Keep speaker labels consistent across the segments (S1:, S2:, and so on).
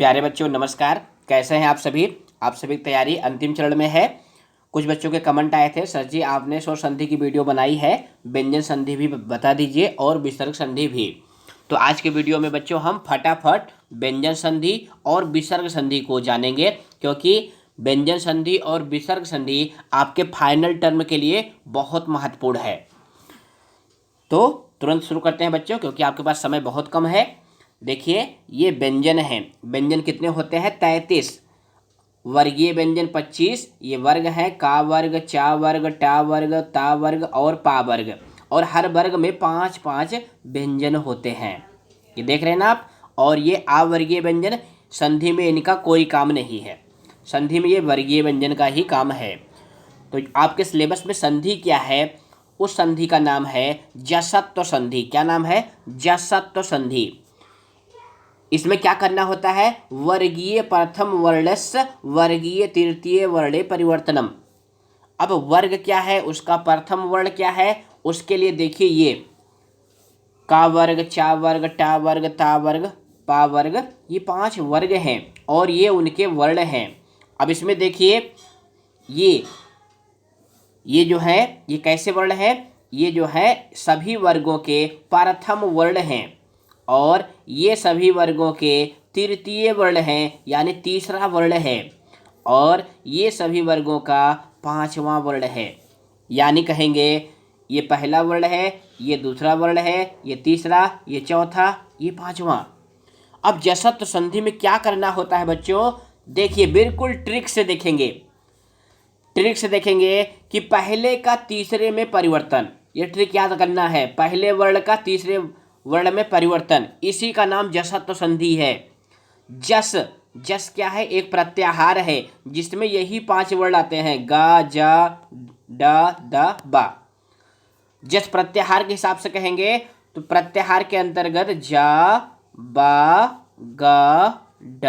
S1: प्यारे बच्चों नमस्कार। कैसे हैं आप सभी की तैयारी अंतिम चरण में है। कुछ बच्चों के कमेंट आए थे, सर जी आपने स्वर संधि की वीडियो बनाई है, व्यंजन संधि भी बता दीजिए और विसर्ग संधि भी। तो आज के वीडियो में बच्चों हम फटाफट व्यंजन संधि और विसर्ग संधि को जानेंगे, क्योंकि व्यंजन संधि और विसर्ग संधि आपके फाइनल टर्म के लिए बहुत महत्वपूर्ण है। तो तुरंत शुरू करते हैं बच्चों, क्योंकि आपके पास समय बहुत कम है। देखिए ये व्यंजन है, व्यंजन कितने होते हैं 33, वर्गीय व्यंजन 25, ये वर्ग है का वर्ग, चा वर्ग, टा वर्ग, ता वर्ग और पा वर्ग, और हर वर्ग में 5-5 व्यंजन होते हैं। ये देख रहे हैं ना आप। और ये अवर्गीय व्यंजन, संधि में इनका कोई काम नहीं है, संधि में ये वर्गीय व्यंजन का ही काम है। तो आपके सिलेबस में संधि क्या है, उस संधि का नाम है जसत्व संधि। क्या नाम है? जसत्व संधि। इसमें क्या करना होता है? वर्गीय प्रथम वर्णस्य वर्गीय तृतीय वर्णे परिवर्तनम। अब वर्ग क्या है, उसका प्रथम वर्ण क्या है, उसके लिए देखिए ये का वर्ग, चा वर्ग, टा वर्ग, ता वर्ग, पा वर्ग, ये 5 वर्ग हैं और ये उनके वर्ण हैं। अब इसमें देखिए ये जो है ये कैसे वर्ण है, ये जो है सभी वर्गों के प्रथम वर्ण हैं और ये सभी वर्गों के तृतीय वर्ण हैं, यानी तीसरा वर्ण है, और ये सभी वर्गों का 5वां वर्ण है। यानी कहेंगे ये पहला वर्ण है, ये दूसरा वर्ण है, ये तीसरा, ये चौथा, ये 5वां। अब जसत्व संधि में क्या करना होता है बच्चों, देखिए बिल्कुल ट्रिक से देखेंगे कि पहले का तीसरे में परिवर्तन। ये ट्रिक याद करना है, पहले वर्ण का तीसरे वर्ण में परिवर्तन, इसी का नाम जसत्व संधि है। जस क्या है? एक प्रत्याहार है जिसमें यही 5 वर्ण आते हैं, गा, जा, डा, दा, बा। जस प्रत्याहार के हिसाब से कहेंगे तो प्रत्याहार के अंतर्गत जा, बा, गा, ड,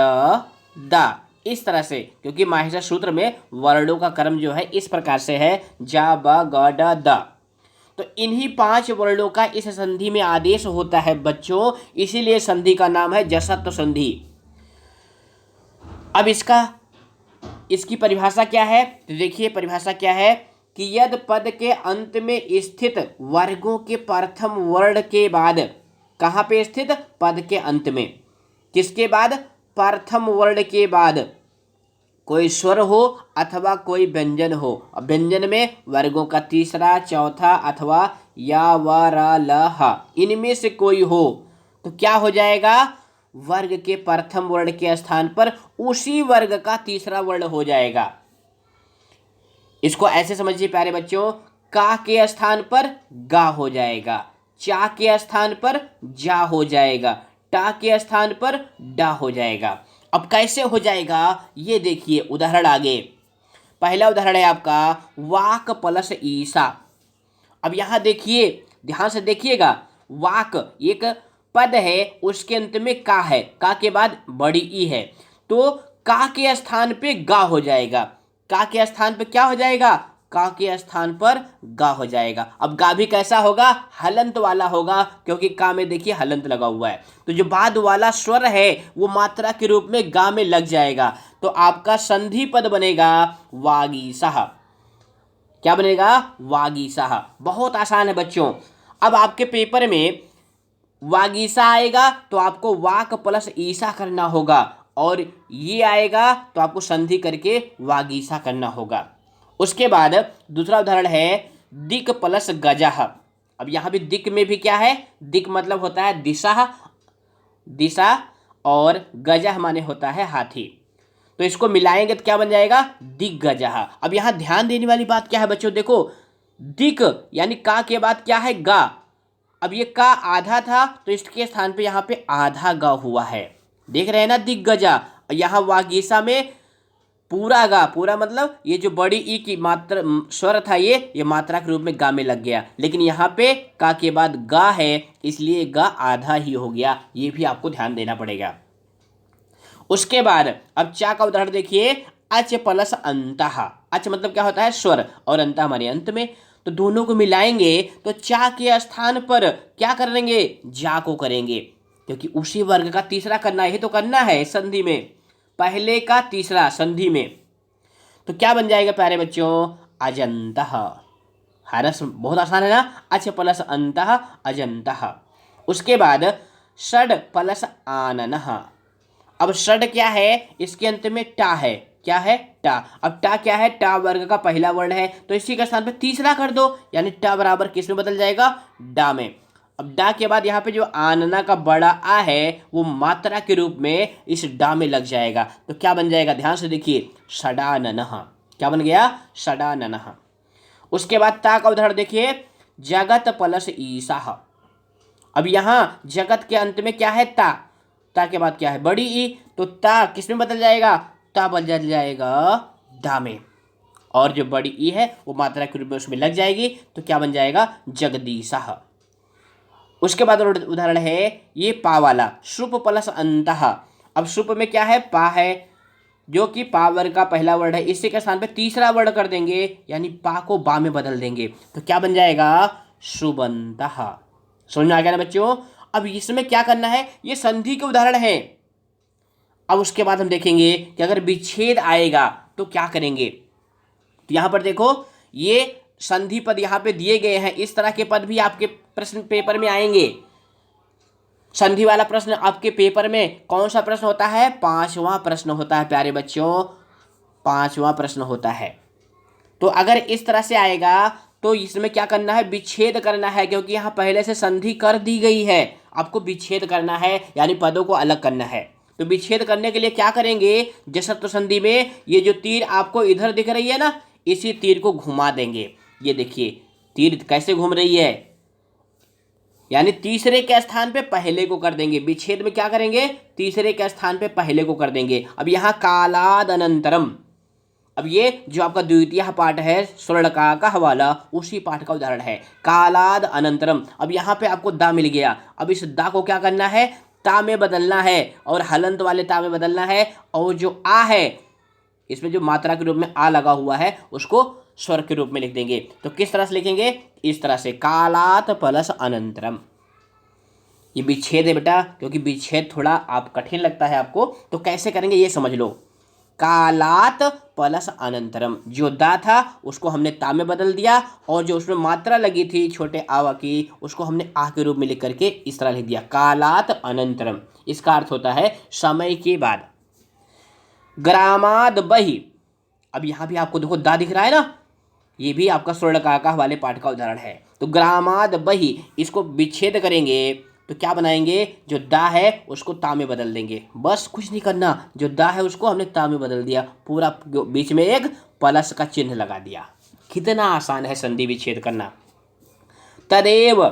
S1: दा, इस तरह से, क्योंकि माहिसा सूत्र में वर्णों का क्रम जो है इस प्रकार से है, जा, बा, गा, ड, दा। तो इन्हीं 5 वर्णों का इस संधि में आदेश होता है बच्चों, इसीलिए संधि का नाम है जसत्व संधि। अब इसकी परिभाषा क्या है, तो देखिए परिभाषा क्या है कि यदि पद के अंत में स्थित वर्गों के प्रथम वर्ण के बाद, कहाँ पे स्थित? पद के अंत में। किसके बाद? प्रथम वर्ण के बाद कोई स्वर हो अथवा कोई व्यंजन हो। अब व्यंजन में वर्गों का तीसरा, चौथा अथवा या, व, र, ल, ह, इनमें से कोई हो तो क्या हो जाएगा? वर्ग के प्रथम वर्ण के स्थान पर उसी वर्ग का तीसरा वर्ण हो जाएगा। इसको ऐसे समझिए प्यारे बच्चों, का के स्थान पर गा हो जाएगा, चा के स्थान पर जा हो जाएगा, टा के स्थान पर डा हो जाएगा। अब कैसे हो जाएगा ये देखिए, उदाहरण आगे। पहला उदाहरण है आपका वाक प्लस ईसा। अब यहाँ देखिए, ध्यान से देखिएगा, वाक एक पद है, उसके अंत में का है, का के बाद बड़ी ई है, तो का के स्थान पे गा हो जाएगा। का के स्थान पे क्या हो जाएगा? का के स्थान पर गा हो जाएगा। अब गा भी कैसा होगा? हलंत वाला होगा, क्योंकि का में देखिए हलंत लगा हुआ है, तो जो बाद वाला स्वर है वो मात्रा के रूप में गा में लग जाएगा। तो आपका संधि पद बनेगा वागीसः। क्या बनेगा? वागीसः। बहुत आसान है बच्चों। अब आपके पेपर में वागीसा आएगा तो आपको वाक प्लस ईसा करना होगा, और ये आएगा तो आपको संधि करके वागीसा करना होगा। उसके बाद दूसरा उदाहरण है दिक प्लस गजः। अब यहाँ भी दिक में भी क्या है? दिक मतलब होता है दिशा, और गजः माने होता है हाथी, तो इसको मिलाएंगे तो क्या बन जाएगा? दिग्गजः। अब यहाँ ध्यान देने वाली बात क्या है बच्चों, देखो दिक यानी का के बाद क्या है? गा। अब ये का आधा था तो इसके स्थान पे यहाँ पे आधा गा हुआ है, देख रहे हैं ना, दिग्गजा। यहाँ वागीसा में पूरा गा, पूरा मतलब ये जो बड़ी ई की मात्रा स्वर था ये मात्रा के रूप में गा में लग गया, लेकिन यहाँ पे का के बाद गा है, इसलिए गा आधा ही हो गया। ये भी आपको ध्यान देना पड़ेगा। उसके बाद अब चा का उदाहरण देखिए, अच प्लस अंतः। अच मतलब क्या होता है? स्वर, और अंतः हमारे अंत में, तो दोनों को मिलाएंगे तो चा के स्थान पर क्या करेंगे? जा को करेंगे। क्योंकि उसी वर्ग का तीसरा करना, यही तो करना है संधि में, पहले का तीसरा संधि में। तो क्या बन जाएगा प्यारे बच्चों, अजंतः। हरस बहुत आसान है ना, अच प्लस अंतः अजंतः। उसके बाद षड प्लस आननः। अब षड क्या है, इसके अंत में टा है, क्या है, टा। अब टा क्या है, टा वर्ग का पहला वर्ण है, तो इसी के स्थान पे तीसरा कर दो, यानी टा बराबर किस में बदल जाएगा, डा में। अब डा के बाद यहाँ पे जो आनना का बड़ा आ है वो मात्रा के रूप में इस डा में लग जाएगा, तो क्या बन जाएगा, ध्यान से देखिए, षडाननः। क्या बन गया, षडाननः। उसके बाद ता का उदाहरण देखिए, जगत प्लस ईसाह। अब यहाँ जगत के अंत में क्या है, ता, ता के बाद क्या है, बड़ी ई, तो ता किस में बदल जाएगा, ता बदल जाएगा दा में, और जो बड़ी ई है वो मात्रा के रूप में उसमें लग जाएगी, तो क्या बन जाएगा, जगदीशाह। उसके बाद उदाहरण है ये पा वाला, शुप प्लस अंतः। अब शुप में क्या है, पा है, जो कि पा वर्ग का पहला वर्ड है, इसी के स्थान पे तीसरा वर्ड कर देंगे, यानी पा को बा में बदल देंगे, तो क्या बन जाएगा, शुबंतः। समझ में आ गया ना बच्चों। अब इसमें क्या करना है, ये संधि के उदाहरण है। अब उसके बाद हम देखेंगे कि अगर विच्छेद आएगा तो क्या करेंगे। तो यहां पर देखो, ये संधि पद यहाँ पे दिए गए हैं, इस तरह के पद भी आपके प्रश्न पेपर में आएंगे। संधि वाला प्रश्न आपके पेपर में कौन सा प्रश्न होता है, पांचवा प्रश्न होता है प्यारे बच्चों, पांचवा प्रश्न होता है। तो अगर इस तरह से आएगा तो इसमें क्या करना है, विच्छेद करना है, क्योंकि यहाँ पहले से संधि कर दी गई है, आपको विच्छेद करना है, यानी पदों को अलग करना है। तो विच्छेद करने के लिए क्या करेंगे, जसत्व संधि में ये जो तीर आपको इधर दिख रही है ना, इसी तीर को घुमा देंगे। ये देखिए तीर कैसे घूम रही है, यानी तीसरे के स्थान पे पहले को कर देंगे। विच्छेद में क्या करेंगे, तीसरे के स्थान पे पहले को कर देंगे। अब यहाँ कालाद अनंतरम, अब ये जो आपका द्वितीय पाठ है स्वर्णका का हवाला, उसी पाठ का उदाहरण है, कालाद अनंतरम। अब यहाँ पे आपको दा मिल गया, अब इस दा को क्या करना है, ता में बदलना है, और हलंत वाले ता में बदलना है, और जो आ है इसमें जो मात्रा के रूप में आ लगा हुआ है उसको स्वर के रूप में लिख देंगे। तो किस तरह से लिखेंगे, इस तरह से, कालात प्लस अनंतरम। ये विच्छेद है बेटा, क्योंकि विच्छेद थोड़ा आप कठिन लगता है आपको, तो कैसे करेंगे ये समझ लो। कालात प्लस अनंतरम, जो दा था उसको हमने ता में बदल दिया, और जो उसमें मात्रा लगी थी छोटे आवा की उसको हमने आ के रूप में लिख करके इस तरह लिख दिया, कालात अनंतरम। इसका अर्थ होता है समय के बाद। ग्रामाद बही, अब यहाँ भी आपको देखो दा दिख रहा है ना, ये भी आपका स्वर्णकाका वाले पाठ का उदाहरण है। तो ग्रामाद बही, इसको विच्छेद करेंगे तो क्या बनाएंगे, जो दा है उसको ता में बदल देंगे, बस कुछ नहीं करना, जो दा है उसको हमने ता में बदल दिया, पूरा बीच में एक प्लस का चिन्ह लगा दिया। कितना आसान है संधि विच्छेद करना। तदेव,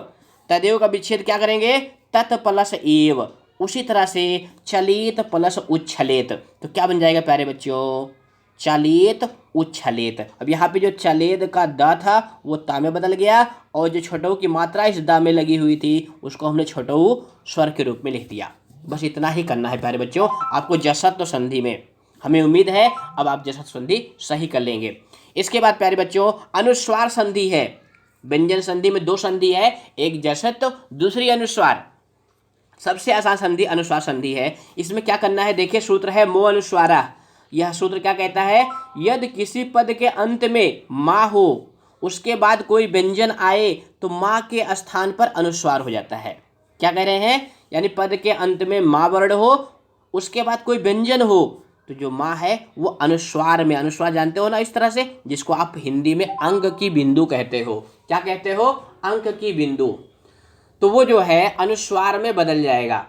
S1: तदेव का विच्छेद क्या करेंगे, तत् प्लस एव। उसी तरह से चलित प्लस उच्छलेत, तो क्या बन जाएगा प्यारे बच्चों, चलित उच्छलेत। अब यहाँ पे जो चलेद का द था वो ता में बदल गया, और जो छोटऊ की मात्रा इस दा में लगी हुई थी उसको हमने छोटऊ स्वर के रूप में लिख दिया। बस इतना ही करना है प्यारे बच्चों आपको जसत्व संधि में। हमें उम्मीद है अब आप जसत्व संधि सही कर लेंगे। इसके बाद प्यारे बच्चों अनुस्वार संधि है। व्यंजन संधि में दो संधि है, एक जसत्व दूसरी अनुस्वार। सबसे आसान संधि अनुस्वार संधि है। इसमें क्या करना है, देखिए सूत्र है मो अनुस्वारा। यह सूत्र क्या कहता है, यदि किसी पद के अंत में माँ हो उसके बाद कोई व्यंजन आए तो माँ के स्थान पर अनुस्वार हो जाता है। क्या कह रहे हैं, यानी पद के अंत में माँ वर्ण हो उसके बाद कोई व्यंजन हो तो जो माँ है वो अनुस्वार में, अनुस्वार जानते हो ना इस तरह से, जिसको आप हिंदी में अंक की बिंदु कहते हो। क्या कहते हो, अंक की बिंदु। तो वो जो है अनुस्वार में बदल जाएगा।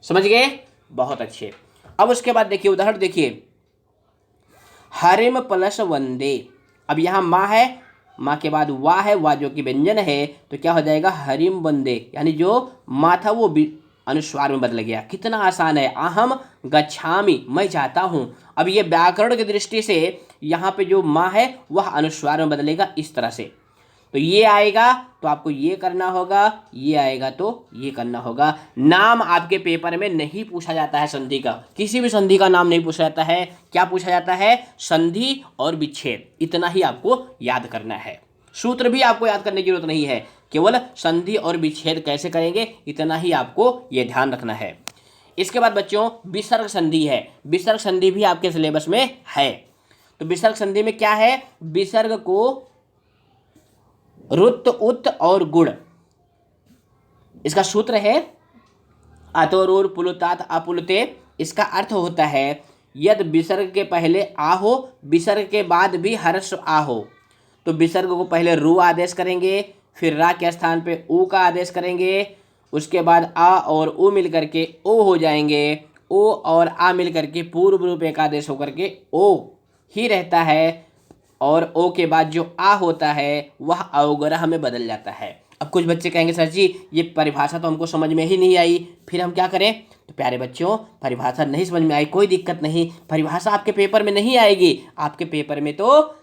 S1: समझ गए, बहुत अच्छे। अब उसके बाद देखिए उदाहरण देखिए, हरिम प्लस वंदे। अब यहाँ माँ है, माँ के बाद वाह है, वाह जो कि व्यंजन है, तो क्या हो जाएगा हरिम वंदे, यानी जो माँ था वो अनुस्वार में बदल गया। कितना आसान है, अहम गच्छामि, मैं जाता हूँ। अब ये व्याकरण की दृष्टि से यहाँ पे जो माँ है वह अनुस्वार में बदलेगा इस तरह से। तो ये आएगा तो आपको ये करना होगा, ये आएगा तो ये करना होगा। नाम आपके पेपर में नहीं पूछा जाता है संधि का, किसी भी संधि का नाम नहीं पूछा जाता है। क्या पूछा जाता है, संधि और विच्छेद, इतना ही आपको याद करना है। सूत्र भी आपको याद करने की जरूरत नहीं है, केवल संधि और विच्छेद कैसे करेंगे इतना ही आपको ये ध्यान रखना है। इसके बाद बच्चों विसर्ग संधि है। विसर्ग संधि भी आपके सिलेबस में है। तो विसर्ग संधि में क्या है, विसर्ग को रुत उत और गुण, इसका सूत्र है अतोरूर पुलुतात अपुलुते। इसका अर्थ होता है यदि विसर्ग के पहले आ हो, विसर्ग के बाद भी हर्ष आ हो, तो विसर्ग को पहले रू आदेश करेंगे, फिर रा के स्थान पे ऊ का आदेश करेंगे, उसके बाद आ और ऊ मिल करके ओ हो जाएंगे, ओ और आ मिल करके पूर्व रूप एक आदेश होकर के ओ ही रहता है, और ओ के बाद जो आ होता है वह अवग्रह में बदल जाता है। अब कुछ बच्चे कहेंगे सर जी ये परिभाषा तो हमको समझ में ही नहीं आई, फिर हम क्या करें। तो प्यारे बच्चों, परिभाषा नहीं समझ में आई कोई दिक्कत नहीं, परिभाषा आपके पेपर में नहीं आएगी, आपके पेपर में तो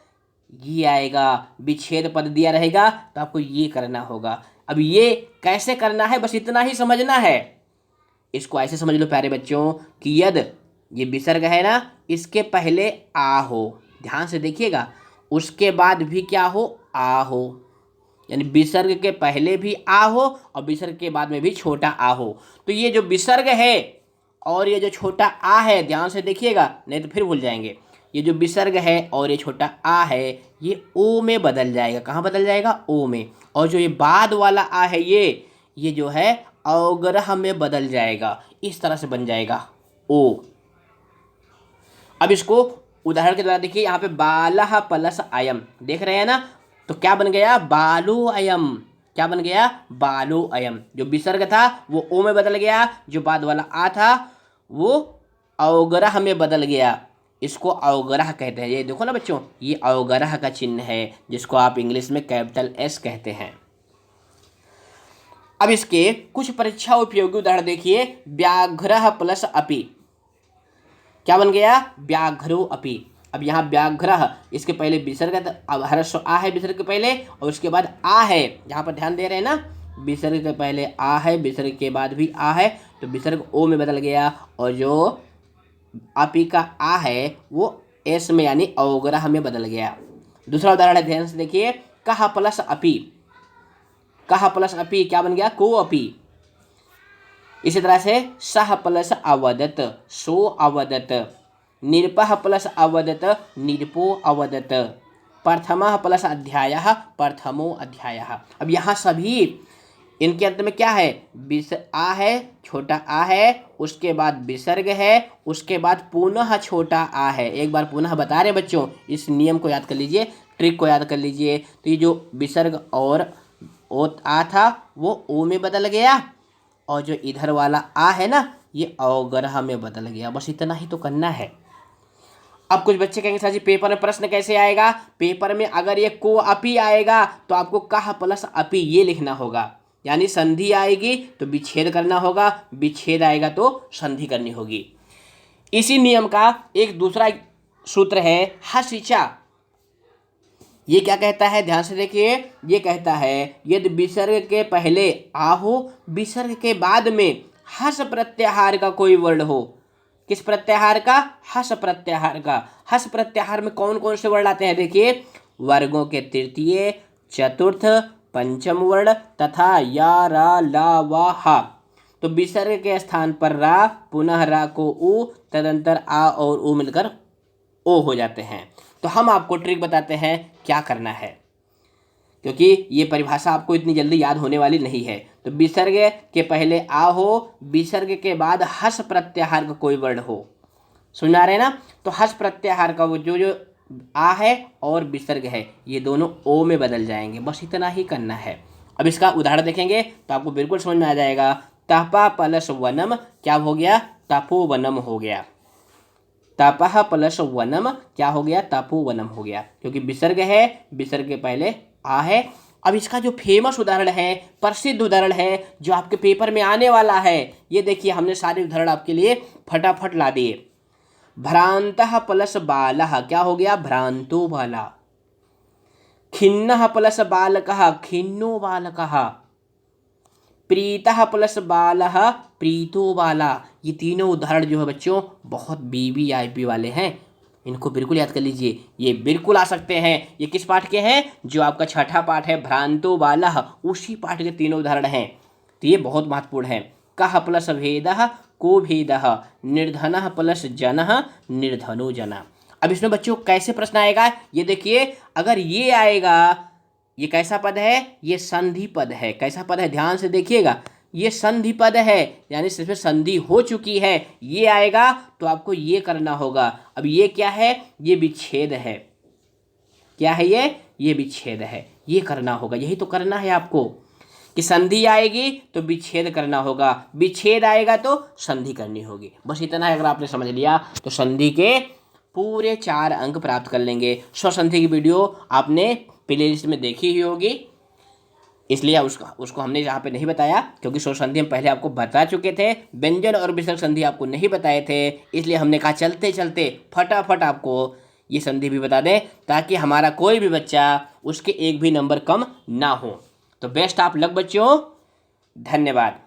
S1: ये आएगा, विच्छेद पद दिया रहेगा तो आपको ये करना होगा। अब ये कैसे करना है बस इतना ही समझना है। इसको ऐसे समझ लो प्यारे बच्चों कि यदि ये विसर्ग है ना, इसके पहले आ हो, ध्यान से देखिएगा, उसके बाद भी क्या हो, आ हो, यानी विसर्ग के पहले भी आ हो और विसर्ग के बाद में भी छोटा आ हो। तो ये जो विसर्ग है और ये जो छोटा आ है, ध्यान से देखिएगा नहीं तो फिर भूल जाएंगे, ये जो विसर्ग है और ये छोटा आ है ये ओ में बदल जाएगा। कहाँ बदल जाएगा, ओ में। और जो ये बाद वाला आ है ये जो है अवग्रह में बदल जाएगा, इस तरह से बन जाएगा ओ। अब इसको उदाहरण के द्वारा देखिए, यहाँ पे बालह प्लस अयम देख रहे हैं ना, तो क्या बन गया, बालू अयम। क्या बन गया, बालू अयम। जो विसर्ग था वो ओ में बदल गया, जो बाद वाला आ था वो अवग्रह में बदल गया, इसको अवग्रह कहते हैं। ये देखो ना बच्चों, ये अवग्रह का चिन्ह है जिसको आप इंग्लिश में कैपिटल एस कहते हैं। अब इसके कुछ परीक्षा उपयोगी उदाहरण देखिए, व्याघ्र प्लस अपि, क्या बन गया, व्याघ्रो अपि। अब यहाँ व्याघ्र, इसके पहले विसर्ग, अब हर्ष आ है विसर्ग के पहले और उसके बाद आ है, यहाँ पर ध्यान दे रहे हैं ना, विसर्ग के पहले आ है, विसर्ग के बाद भी आ है, तो विसर्ग ओ में बदल गया, और जो अपि का आ है वो एस में यानी अवग्रह में बदल गया। दूसरा उदाहरण है, ध्यान से देखिए, कह प्लस अपि। कह प्लस अपि क्या बन गया, को अपि। इसी तरह से सह प्लस अवदत, सो अवदत। निरपः प्लस अवदत, निरपो अवदत। प्रथमः प्लस अध्यायः, प्रथमो अध्यायः। अब यहाँ सभी इनके अंत में क्या है, आ है, छोटा आ है, उसके बाद विसर्ग है, उसके बाद पुनः छोटा आ है। एक बार पुनः बता रहे बच्चों, इस नियम को याद कर लीजिए, ट्रिक को याद कर लीजिए। तो ये जो विसर्ग और ओ आ था वो ओ में बदल गया, और जो इधर वाला आ है ना ये अवग्रह में बदल गया। बस इतना ही तो करना है। अब कुछ बच्चे कहेंगे सर जी पेपर में प्रश्न कैसे आएगा, पेपर में अगर ये को अपि आएगा तो आपको कह प्लस अपि ये लिखना होगा, यानी संधि आएगी तो विच्छेद करना होगा, विच्छेद आएगा तो संधि करनी होगी। इसी नियम का एक दूसरा सूत्र है हसिचा। ये क्या कहता है, ध्यान से देखिए, ये कहता है यदि विसर्ग के पहले आ हो, विसर्ग के बाद में हस प्रत्याहार का कोई वर्ण हो। किस प्रत्याहार का, हस प्रत्याहार का। हस प्रत्याहार में कौन कौन से वर्ण आते हैं देखिए, वर्गों के तृतीय, चतुर्थ, पंचम वर्ण तथा या, रा, ला, वा, हा। तो विसर्ग के स्थान पर रा, पुनः रा को उ, तदंतर आ और उ मिलकर ओ हो जाते हैं। तो हम आपको ट्रिक बताते हैं क्या करना है, क्योंकि ये परिभाषा आपको इतनी जल्दी याद होने वाली नहीं है। तो विसर्ग के पहले आ हो, विसर्ग के बाद हस प्रत्याहार का कोई वर्ण हो, सुना रहे ना, तो हस प्रत्याहार का वो जो आ है और विसर्ग है ये दोनों ओ में बदल जाएंगे। बस इतना ही करना है। अब इसका उदाहरण देखेंगे तो आपको बिल्कुल समझ में आ जाएगा। तपा प्लस वनम क्या हो गया, तपोवनम हो गया। तपह प्लस वनम क्या हो गया, तपोवनम हो गया, क्योंकि विसर्ग है, विसर्ग के पहले आ है। अब इसका जो फेमस उदाहरण है, प्रसिद्ध उदाहरण है, जो आपके पेपर में आने वाला है, ये देखिए हमने सारे उदाहरण आपके लिए फटाफट ला दिए। भ्रांतः प्लस बालः क्या हो गया, भ्रांतो बाला। खिन्नः प्लस बालकः, खिन्नो बालकः। प्रीतः प्लस बालः, प्रीतो बाला। ये तीनों उदाहरण जो है बच्चों बहुत BBIP वाले हैं, इनको बिल्कुल याद कर लीजिए, ये बिल्कुल आ सकते हैं। ये किस पाठ के हैं? जो आपका छठा पाठ है भ्रांतो बालः, उसी पाठ के तीनों उदाहरण हैं। तो ये बहुत महत्वपूर्ण है। कः प्लस भेदः को भेदः, निर्धनः प्लस जनः निर्धनो जनः। अब इसमें बच्चों कैसे प्रश्न आएगा ये देखिए, अगर ये आएगा, ये कैसा पद है? ये संधि पद है। कैसा पद है? ध्यान से देखिएगा, ये संधि पद है, यानी सिर्फ संधि हो चुकी है। ये आएगा तो आपको ये करना होगा। अब ये क्या है? ये विच्छेद है। क्या है ये? ये विच्छेद है। ये करना होगा, यही तो करना है आपको कि संधि आएगी तो विच्छेद करना होगा, विच्छेद आएगा तो संधि करनी होगी। बस इतना है, अगर आपने समझ लिया तो संधि के पूरे 4 अंक प्राप्त कर लेंगे। स्वसंधि की वीडियो आपने प्ले लिस्ट में देखी ही होगी, इसलिए उसको हमने यहाँ पे नहीं बताया, क्योंकि स्वसंधि हम पहले आपको बता चुके थे। व्यंजन और विसर्ग संधि आपको नहीं बताए थे, इसलिए हमने कहा चलते चलते फटाफट आपको ये संधि भी बता दें, ताकि हमारा कोई भी बच्चा उसके एक भी नंबर कम ना हो। तो बेस्ट ऑफ लक बच्चों, धन्यवाद।